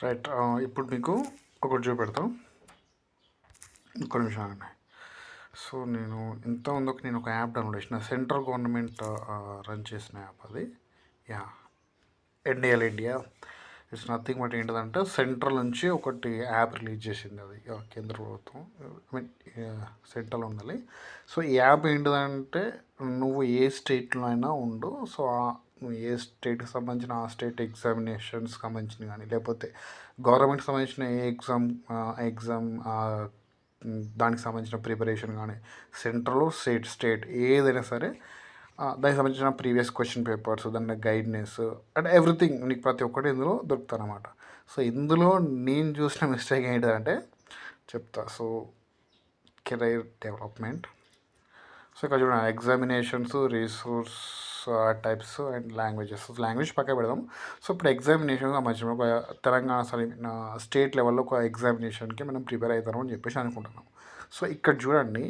Right. ఇప్పుడు మీకు ఒకటి చూపెడతాం. ఒక్క నిమిషం అండి. సో నేను ఇంతకుముందుకు నేను ఒక యాప్ డౌన్లోడ్ చేసిన, సెంట్రల్ గవర్నమెంట్ రన్ చేసిన యాప్ అది. Yeah, NDL India. It's nothing but ఏంటిదంటే సెంట్రల్ నుంచి ఒకటి యాప్ రిలీజ్ చేసింది. అది కేంద్ర ప్రభుత్వం, ఐ మీన్ సెంట్రల్ ఉండాలి. సో ఈ యాప్ ఏంటిదంటే నువ్వు ఏ స్టేట్లో అయినా ఉండు. సో నువ్వు ఏ స్టేట్కి సంబంధించిన ఆ స్టేట్ ఎగ్జామినేషన్స్కి సంబంధించిన కానీ, లేకపోతే గవర్నమెంట్కి సంబంధించిన ఏ ఎగ్జామ్ దానికి సంబంధించిన ప్రిపరేషన్ కానీ, సెంట్రల్ స్టేట్ ఏదైనా సరే దానికి సంబంధించిన ప్రీవియస్ క్వశ్చన్ పేపర్స్, దాని గైడ్నెస్ అండ్ ఎవ్రీథింగ్ నీకు ప్రతి ఒక్కటి ఇందులో దొరుకుతాయి అన్నమాట. సో ఇందులో నేను చూసిన మిస్టేక్ ఏంటంటే చెప్తా. So career development. సో ఇక్కడ చూడండి, examinations, resource types and languages. Language పక్క పెడదాం. సో ఇప్పుడు ఎగ్జామినేషన్ సంబంధించిన ఒక తెలంగాణ స్టేట్ లెవెల్లో ఒక ఎగ్జామినేషన్కి మనం ప్రిపేర్ అవుతాం అని చెప్పేసి అనుకుంటున్నాం. సో ఇక్కడ చూడండి,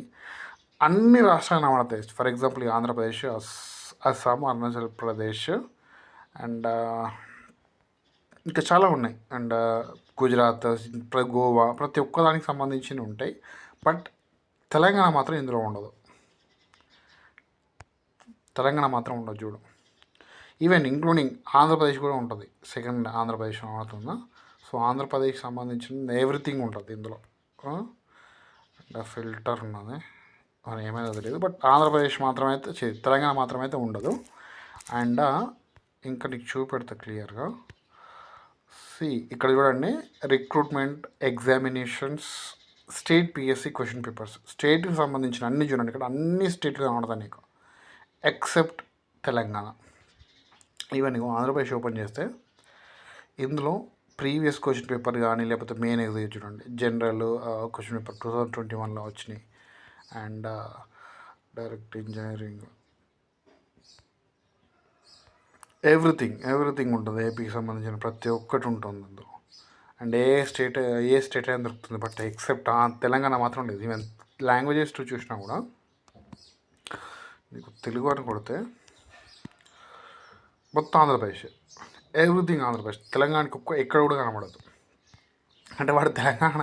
అన్ని రాష్ట్రాలు కనబడతాయి. For example Andhra Pradesh, Assam, Arunachal Pradesh and ఇంకా చాలా ఉన్నాయి. అండ్ గుజరాత్, గోవా, ప్రతి ఒక్కదానికి సంబంధించినవి ఉంటాయి. బట్ తెలంగాణ మాత్రం ఇందులో ఉండదు. తెలంగాణ మాత్రం ఉండదు చూడు. ఈవెన్ ఇంక్లూడింగ్ ఆంధ్రప్రదేశ్ కూడా ఉంటుంది. సెకండ్ ఆంధ్రప్రదేశ్ అవుతుందా. సో ఆంధ్రప్రదేశ్కి సంబంధించిన ఎవ్రీథింగ్ ఉంటుంది ఇందులో. అండ్ ఫిల్టర్ ఉన్నది, అని ఏమైనా తెలియదు. బట్ ఆంధ్రప్రదేశ్ మాత్రమే అయితే, తెలంగాణ మాత్రమే అయితే ఉండదు. అండ్ ఇంకా నీకు చూపెడతా క్లియర్గా. ఇక్కడ చూడండి, recruitment examinations, state PSC question papers, స్టేట్కి సంబంధించిన అన్ని చూడండి. ఇక్కడ అన్ని స్టేట్లు కనబడతాయి నీకు ఎక్సెప్ట్ తెలంగాణ. ఈవెన్ నీకు ఆంధ్రప్రదేశ్ ఓపెన్ చేస్తే ఇందులో ప్రీవియస్ క్వశ్చన్ పేపర్ కానీ, లేకపోతే మెయిన్ ఎగ్జామ్ చూడండి, జనరల్ క్వశ్చన్ పేపర్ 2021లో వచ్చినాయి. అండ్ డైరెక్ట్ ఇంజనీరింగ్, ఎవ్రీథింగ్ ఉంటుంది. ఏపీకి సంబంధించిన ప్రతి ఒక్కటి ఉంటుంది అందులో. అండ్ ఏ స్టేట్ అయినా దొరుకుతుంది. బట్ ఎక్సెప్ట్ తెలంగాణ మాత్రం లేదు. ఈవెన్ లాంగ్వేజెస్ చూసినా కూడా నీకు తెలుగు అని కొడితే మొత్తం ఆంధ్రప్రదేశ్, ఎవ్రీథింగ్ ఆంధ్రప్రదేశ్. తెలంగాణకి ఎక్కడ కూడా కనబడదు. అంటే వాడు తెలంగాణ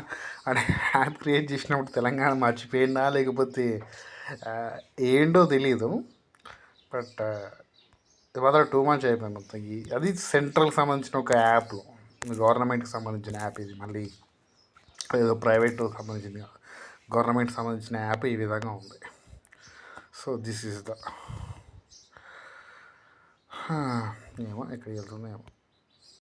అంటే యాప్ క్రియేట్ చేసినప్పుడు తెలంగాణ మర్చిపోయిందా లేకపోతే ఏంటో తెలీదు. బట్ ఇది మాత్రం టూ మచ్ అయిపోయింది మొత్తం. అది సెంట్రల్కి సంబంధించిన ఒక యాప్, గవర్నమెంట్కి సంబంధించిన యాప్. ఇది మళ్ళీ ఏదో ప్రైవేట్ సంబంధించింది, గవర్నమెంట్కి సంబంధించిన యాప్ ఈ విధంగా ఉంది. సో దిస్ ఈజ్ ద ఏమో ఎక్కడికి వెళ్తుందో ఏమో.